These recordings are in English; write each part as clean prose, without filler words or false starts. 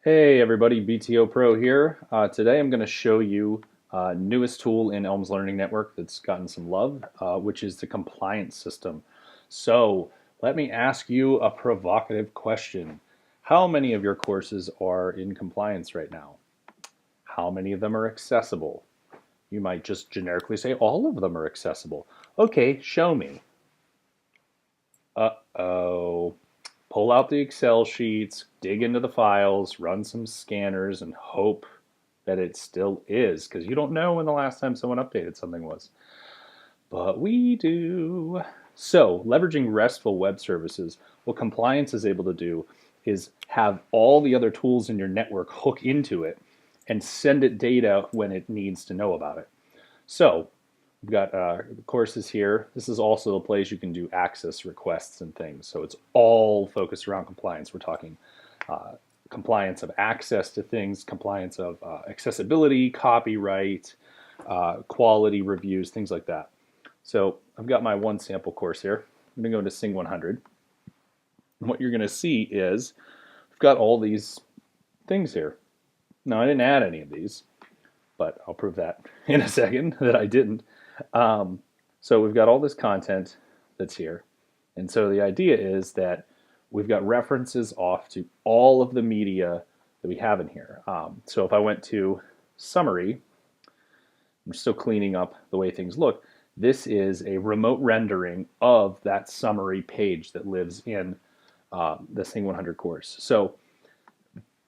Hey everybody, BTO Pro here. Today I'm going to show you newest tool in ELMS Learning Network that's gotten some love, which is the compliance system. So let me ask you a provocative question. How many of your courses are in compliance right now? How many of them are accessible? You might just generically say all of them are accessible. Okay, show me. Uh-oh. Pull out the Excel sheets, dig into the files, run some scanners, and hope that it still is, because you don't know when the last time someone updated something was. But we do. So, leveraging RESTful web services, what compliance is able to do is have all the other tools in your network hook into it and send it data when it needs to know about it. So, we've got courses here. This is also a place you can do access requests and things. So it's all focused around compliance. We're talking compliance of access to things, compliance of accessibility, copyright, quality reviews, things like that. So I've got my one sample course here. I'm going to go into Sing 100. And what you're going to see is I've got all these things here. Now I didn't add any of these, but I'll prove that in a second that I didn't. So we've got all this content that's here. And so the idea is that we've got references off to all of the media that we have in here. So if I went to summary, I'm still cleaning up the way things look. This is a remote rendering of that summary page that lives in the Sing 100 course. So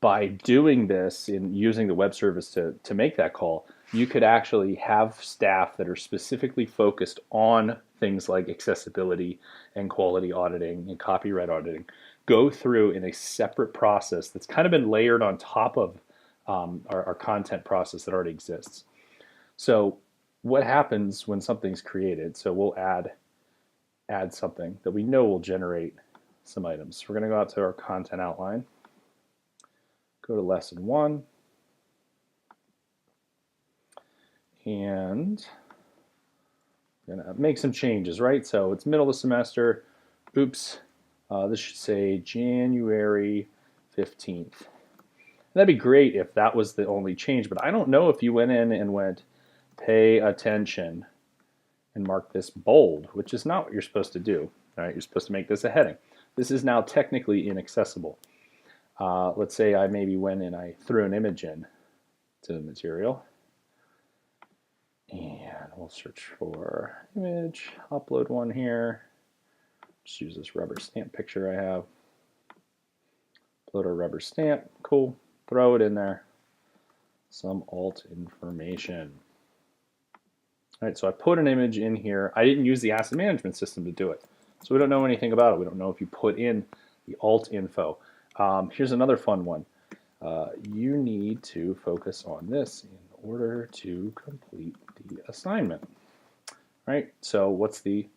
by doing this and using the web service to make that call, you could actually have staff that are specifically focused on things like accessibility and quality auditing and copyright auditing go through in a separate process that's kind of been layered on top of our content process that already exists. So what happens when something's created? So we'll add something that we know will generate some items. We're going to go out to our content outline. Go to lesson 1, and I'm going to make some changes, right? So it's middle of the semester. Oops, this should say January 15th. That'd be great if that was the only change, but I don't know if you went in and went, pay attention, and mark this bold, which is not what you're supposed to do. All right, you're supposed to make this a heading. This is now technically inaccessible. Let's say I maybe went and I threw an image in to the material. And we'll search for image, upload one here. Just use this rubber stamp picture I have. Upload a rubber stamp, cool. Throw it in there. Some alt information. All right, so I put an image in here. I didn't use the asset management system to do it. So we don't know anything about it. We don't know if you put in the alt info. Here's another fun one. You need to focus on this in order to complete the assignment. All right, so what's the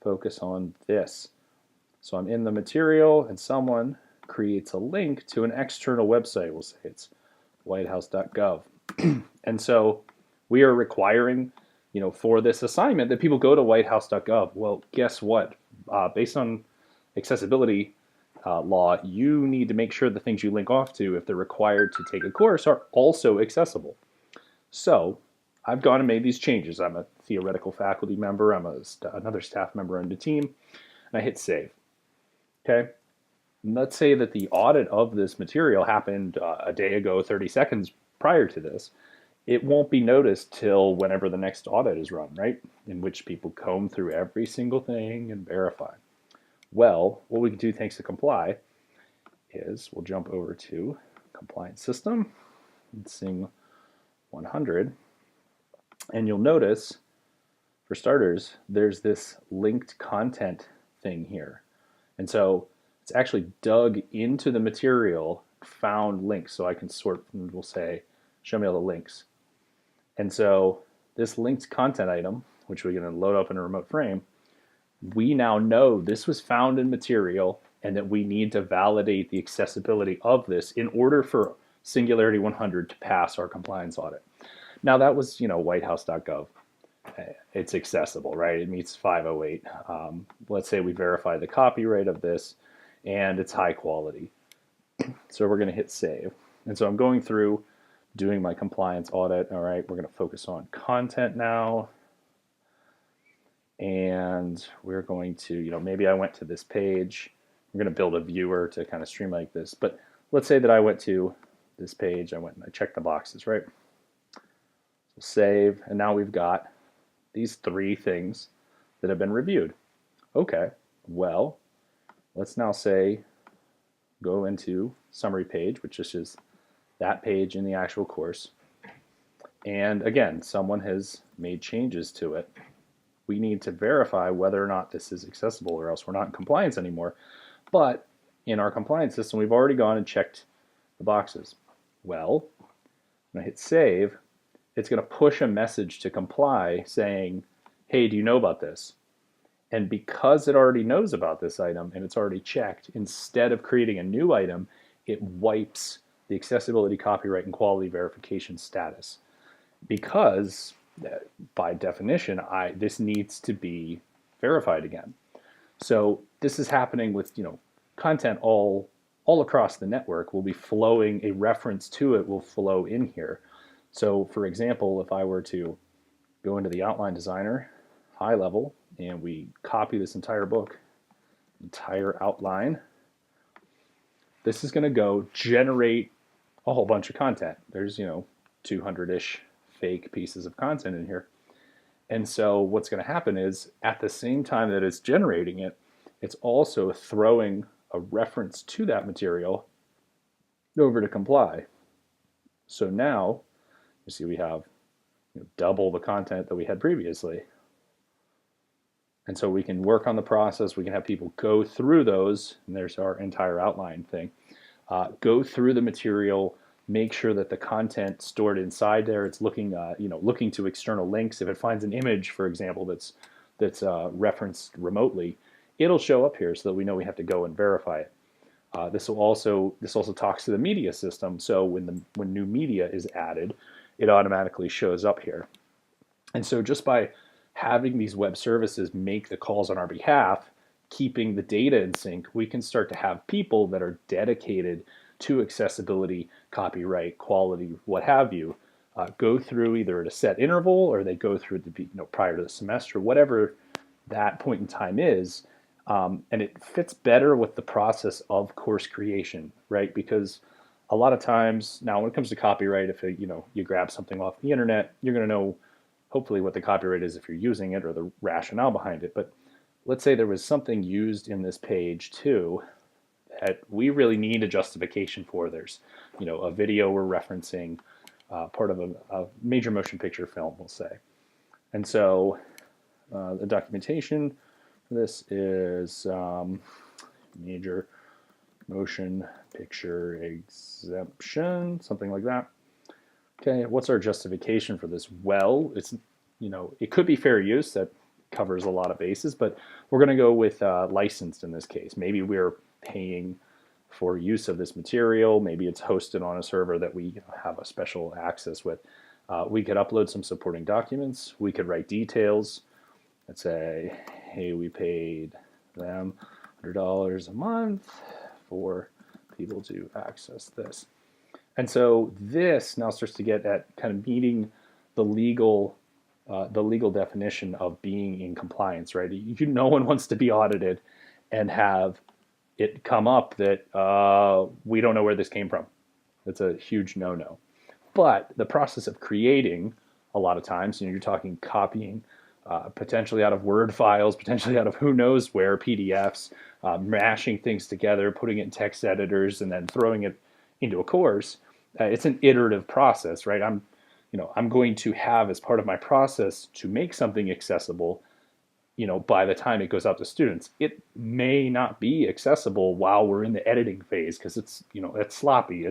focus on this? So I'm in the material and someone creates a link to an external website. We'll say it's whitehouse.gov. And so we are requiring, for this assignment that people go to whitehouse.gov. Well, guess what? Based on accessibility law, you need to make sure the things you link off to, if they're required to take a course, are also accessible. So I've gone and made these changes. I'm a theoretical faculty member. I'm another staff member on the team, and I hit save. Okay. And let's say that the audit of this material happened a day ago, 30 seconds prior to this. It won't be noticed till whenever the next audit is run, right? In which people comb through every single thing and verify. Well, what we can do thanks to Comply is we'll jump over to Compliance System and Sing 100. And you'll notice, for starters, there's this linked content thing here. And so it's actually dug into the material, found links. So I can sort and we'll say, show me all the links. And so this linked content item, which we're going to load up in a remote frame, we now know this was found in material and that we need to validate the accessibility of this in order for Singularity 100 to pass our compliance audit. Now that was, whitehouse.gov. It's accessible, right? It meets 508. Let's say we verify the copyright of this and it's high quality. So we're going to hit save. And so I'm going through doing my compliance audit. All right, we're going to focus on content now. And we're going to, maybe I went to this page. We're going to build a viewer to kind of streamline this. But let's say that I went to this page. I went and I checked the boxes, right? So save. And now we've got these 3 things that have been reviewed. Okay, well, let's now say go into summary page, which is just that page in the actual course. And again, someone has made changes to it. We need to verify whether or not this is accessible, or else we're not in compliance anymore. But in our compliance system, we've already gone and checked the boxes. Well, when I hit save, it's going to push a message to comply saying, hey, do you know about this? And because it already knows about this item and it's already checked, instead of creating a new item, it wipes the accessibility, copyright, and quality verification status. Because by definition, this needs to be verified again. So this is happening with content all across the network. Will be flowing, a reference to it will flow in here. So for example, if I were to go into the outline designer, high level, and we copy this entire book, entire outline, this is going to go generate a whole bunch of content. There's 200-ish fake pieces of content in here. And so what's going to happen is at the same time that it's generating it, it's also throwing a reference to that material over to comply. So now you see we have double the content that we had previously. And so we can work on the process. We can have people go through those, and there's our entire outline thing. Go through the material, make sure that the content stored inside there, it's looking, looking to external links. If it finds an image, for example, that's referenced remotely, it'll show up here so that we know we have to go and verify it. This also talks to the media system. So when new media is added, it automatically shows up here. And so just by having these web services make the calls on our behalf, keeping the data in sync, we can start to have people that are dedicated to accessibility, copyright, quality, what have you, go through either at a set interval, or they go through prior to the semester, whatever that point in time is. And it fits better with the process of course creation, right? Because a lot of times now when it comes to copyright, if you grab something off the internet, you're going to know hopefully what the copyright is if you're using it, or the rationale behind it. But let's say there was something used in this page too that we really need a justification for. There's a video we're referencing, part of a major motion picture film, we'll say. And so the documentation for this is major motion picture exemption, something like that. Okay, what's our justification for this? Well, it's it could be fair use, that covers a lot of bases, but we're going to go with licensed in this case. Maybe we're paying for use of this material. Maybe it's hosted on a server that we have a special access with. We could upload some supporting documents. We could write details. Let's say, hey, we paid them $100 a month for people to access this. And so this now starts to get at kind of meeting the legal definition of being in compliance, right? No one wants to be audited and have it come up that we don't know where this came from. That's a huge no-no. But the process of creating, a lot of times, you're talking copying potentially out of Word files, potentially out of who knows where, PDFs, mashing things together, putting it in text editors, and then throwing it into a course. It's an iterative process, right? I'm going to have, as part of my process to make something accessible, by the time it goes out to students, it may not be accessible while we're in the editing phase, because it's sloppy.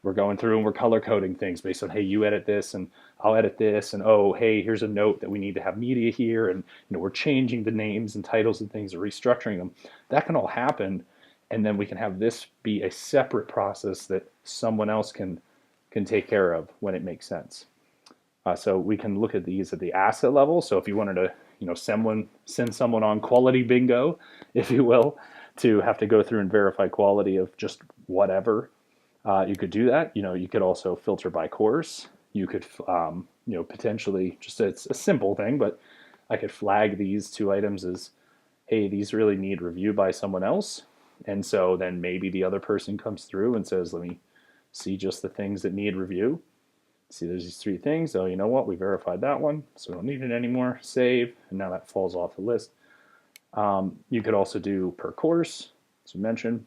We're going through and we're color coding things based on, hey, you edit this and I'll edit this, and oh, hey, here's a note that we need to have media here, and we're changing the names and titles and things, or restructuring them. That can all happen, and then we can have this be a separate process that someone else can take care of when it makes sense. So we can look at these at the asset level. So if you wanted to send someone on quality bingo, if you will, to have to go through and verify quality of just whatever, You could do that. You could also filter by course. You could, potentially, just it's a simple thing, but I could flag these 2 items as, hey, these really need review by someone else. And so then maybe the other person comes through and says, let me see just the things that need review. See, there's these 3 things. Oh, you know what? We verified that one, so we don't need it anymore. Save, and now that falls off the list. You could also do per course, as we mentioned.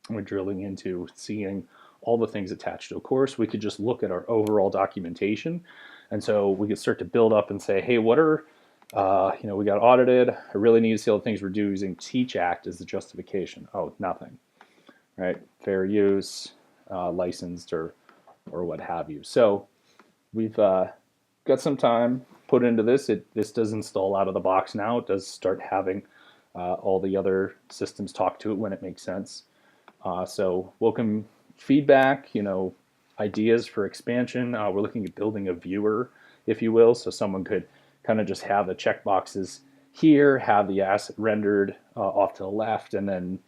We're drilling into seeing all the things attached to a course. We could just look at our overall documentation. And so we could start to build up and say, hey, what are, we got audited. I really need to see all the things we're doing using Teach Act as the justification. Oh, nothing, right? Fair use, licensed, or what have you. So we've got some time put into this. This does install out of the box now. It does start having all the other systems talk to it when it makes sense. So welcome feedback, ideas for expansion. We're looking at building a viewer, if you will, so someone could kind of just have the checkboxes here, have the asset rendered off to the left, and then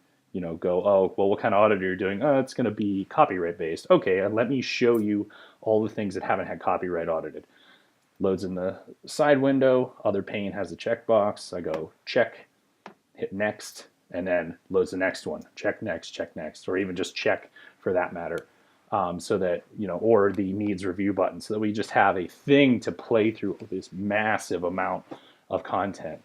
go, oh, well, what kind of audit are you doing? Oh, it's going to be copyright based. Okay, and let me show you all the things that haven't had copyright audited. Loads in the side window. Other pane has a checkbox. I go check, hit next, and then loads the next one. Check next, or even just check for that matter. So that, or the needs review button, so that we just have a thing to play through this massive amount of content.